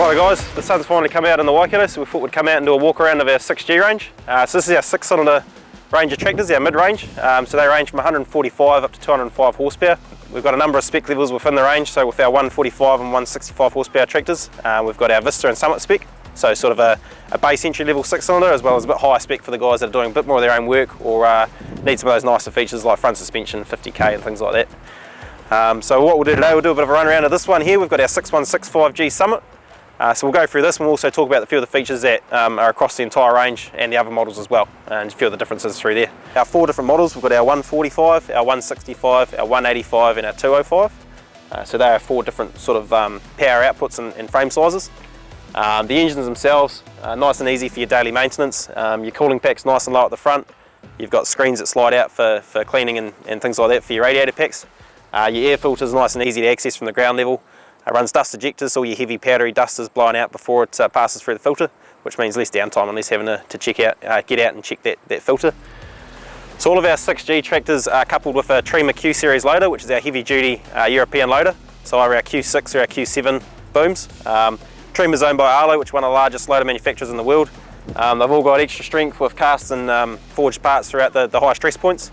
Righto guys, the sun's finally come out in the Waikato, so we thought we'd come out and do a walk around of our 6G range. So this is our 6-cylinder range of tractors, our mid-range. So they range from 145 up to 205 horsepower. We've got a number of spec levels within the range, so with our 145 and 165 horsepower tractors, we've got our Vista and Summit spec. So sort of a base entry level 6-cylinder, as well as a bit higher spec for the guys that are doing a bit more of their own work or need some of those nicer features like front suspension, 50k and things like that. So what we'll do today, we'll do a bit of a run around of this one here. We've got our 6165G Summit. So we'll go through this and we'll also talk about a few of the features that are across the entire range and the other models as well, and a few of the differences through there. Our 4 different models, we've got our 145, our 165, our 185 and our 205. So they are 4 different sort of power outputs and frame sizes. The engines themselves are nice and easy for your daily maintenance. Your cooling pack's nice and low at the front. You've got screens that slide out for cleaning and things like that for your radiator packs. Your air filter's nice and easy to access from the ground level. It runs dust ejectors, so all your heavy powdery dust is blown out before it passes through the filter, which means less downtime and less having to check out, get out and check that filter. So all of our 6G tractors are coupled with a Trima Q series loader, which is our heavy duty European loader. So either our Q6 or our Q7 booms. Trima's owned by Arlo, which is one of the largest loader manufacturers in the world. They've all got extra strength with cast and forged parts throughout the high stress points.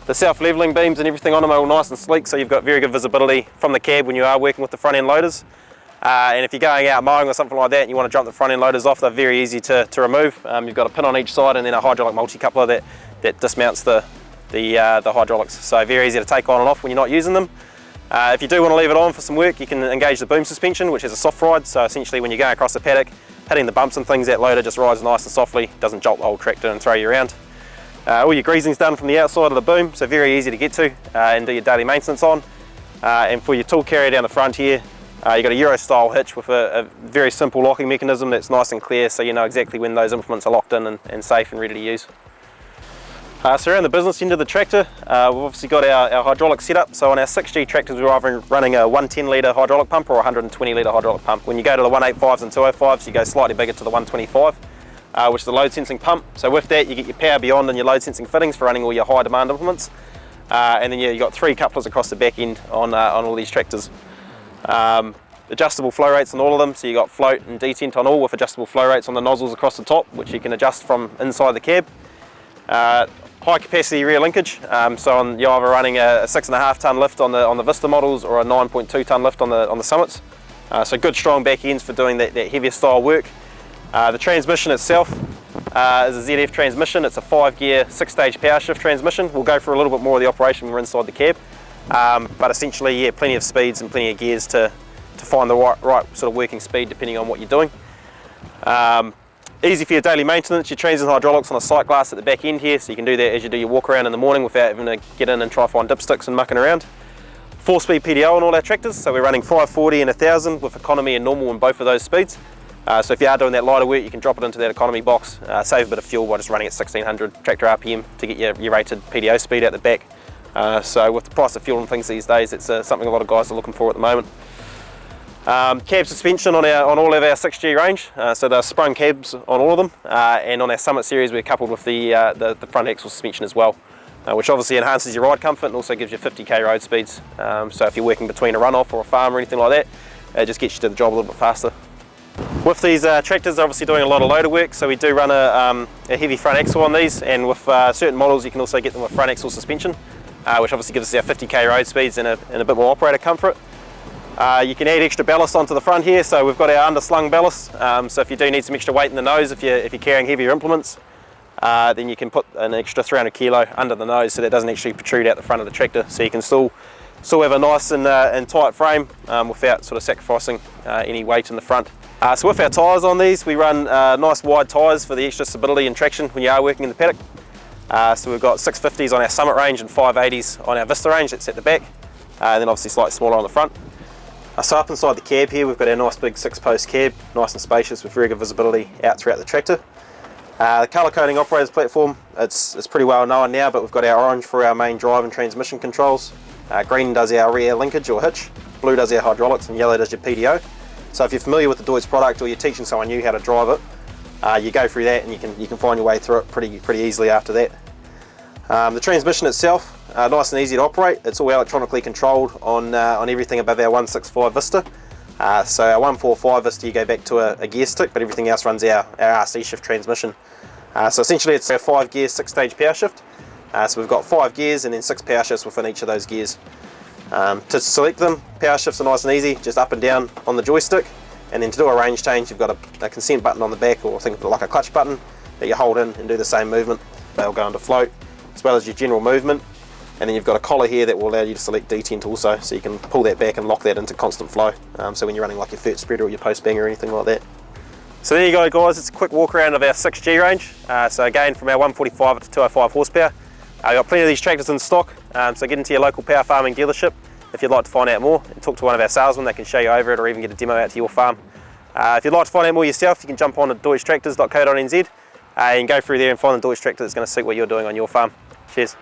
The self-leveling beams and everything on them are all nice and sleek, so you've got very good visibility from the cab when you are working with the front end loaders. And if you're going out mowing or something like that and you want to jump the front end loaders off, they're very easy to remove. You've got a pin on each side and then a hydraulic multi-coupler that dismounts the hydraulics. So very easy to take on and off when you're not using them. If you do want to leave it on for some work, you can engage the boom suspension, which is a soft ride. So essentially when you're going across the paddock, hitting the bumps and things, that loader just rides nice and softly, doesn't jolt the whole tractor and throw you around. All your greasing's done from the outside of the boom, so very easy to get to and do your daily maintenance on. And for your tool carrier down the front here, you've got a Euro style hitch with a very simple locking mechanism that's nice and clear, so you know exactly when those implements are locked in and safe and ready to use. So around the business end of the tractor, we've obviously got our hydraulic setup. So on our 6G tractors, we're either running a 110 litre hydraulic pump or a 120 litre hydraulic pump. When you go to the 185s and 205s, you go slightly bigger to the 125. Which is the load sensing pump. So with that you get your power beyond and your load sensing fittings for running all your high demand implements. And then you've got 3 couplers across the back end on all these tractors. Adjustable flow rates on all of them, so you've got float and detent on all with adjustable flow rates on the nozzles across the top, which you can adjust from inside the cab. High capacity rear linkage, so you're either running a 6.5 tonne lift on the Vista models or a 9.2 tonne lift on the Summits. So good strong back ends for doing that heavier style work. The transmission itself is a ZF transmission. It's a 5-gear, 6-stage power shift transmission. We'll go through a little bit more of the operation when we're inside the cab. But essentially, yeah, plenty of speeds and plenty of gears to find the right sort of working speed depending on what you're doing. Easy for your daily maintenance. Your transit hydraulics on a sight glass at the back end here, so you can do that as you do your walk around in the morning without having to get in and try to find dipsticks and mucking around. 4-speed PDO on all our tractors, so we're running 540 and 1000 with economy and normal in both of those speeds. So if you are doing that lighter work, you can drop it into that economy box, save a bit of fuel by just running at 1600 tractor RPM to get your rated PDO speed out the back. So with the price of fuel and things these days, it's something a lot of guys are looking for at the moment. Cab suspension on all of our 6G range, so they're sprung cabs on all of them, and on our Summit series we're coupled with the front axle suspension as well, which obviously enhances your ride comfort and also gives you 50k road speeds. So if you're working between a runoff or a farm or anything like that, it just gets you to the job a little bit faster. With these tractors, obviously doing a lot of loader work, so we do run a heavy front axle on these, and with certain models you can also get them with front axle suspension, which obviously gives us our 50k road speeds and a bit more operator comfort. You can add extra ballast onto the front here, so we've got our underslung ballast, so if you do need some extra weight in the nose, if you're carrying heavier implements, then you can put an extra 300 kilo under the nose so that doesn't actually protrude out the front of the tractor, so you can still have a nice and tight frame without sort of sacrificing any weight in the front. So with our tyres on these, we run nice wide tyres for the extra stability and traction when you are working in the paddock. So we've got 650s on our Summit range and 580s on our Vista range, that's at the back, and then obviously slightly smaller on the front. So up inside the cab here, we've got our nice big 6-post cab, nice and spacious with very good visibility out throughout the tractor. The colour coding operator's platform, it's pretty well known now, but we've got our orange for our main drive and transmission controls. Green does our rear linkage or hitch, blue does our hydraulics, and yellow does your PDO. So if you're familiar with the Deutz product or you're teaching someone new how to drive it, you go through that and you can find your way through it pretty easily after that. The transmission itself, nice and easy to operate. It's all electronically controlled on everything above our 165 Vista. So our 145 is to go back to a gear stick, but everything else runs our RC shift transmission. So essentially it's a 5 gear 6 stage power shift. So we've got 5 gears and then 6 power shifts within each of those gears. To select them, power shifts are nice and easy, just up and down on the joystick. And then to do a range change, you've got a consent button on the back, or think of it like a clutch button that you hold in and do the same movement. They'll go into float, as well as your general movement. And then you've got a collar here that will allow you to select detent also, so you can pull that back and lock that into constant flow. So when you're running like your third spreader or your post banger or anything like that. So there you go guys, it's a quick walk around of our 6G range. So again, from our 145 up to 205 horsepower. We've got plenty of these tractors in stock, so get into your local power farming dealership if you'd like to find out more, and talk to one of our salesmen. They can show you over it or even get a demo out to your farm. If you'd like to find out more yourself, you can jump on to deutztractors.co.nz and go through there and find the Deutz tractor that's going to suit what you're doing on your farm. Cheers.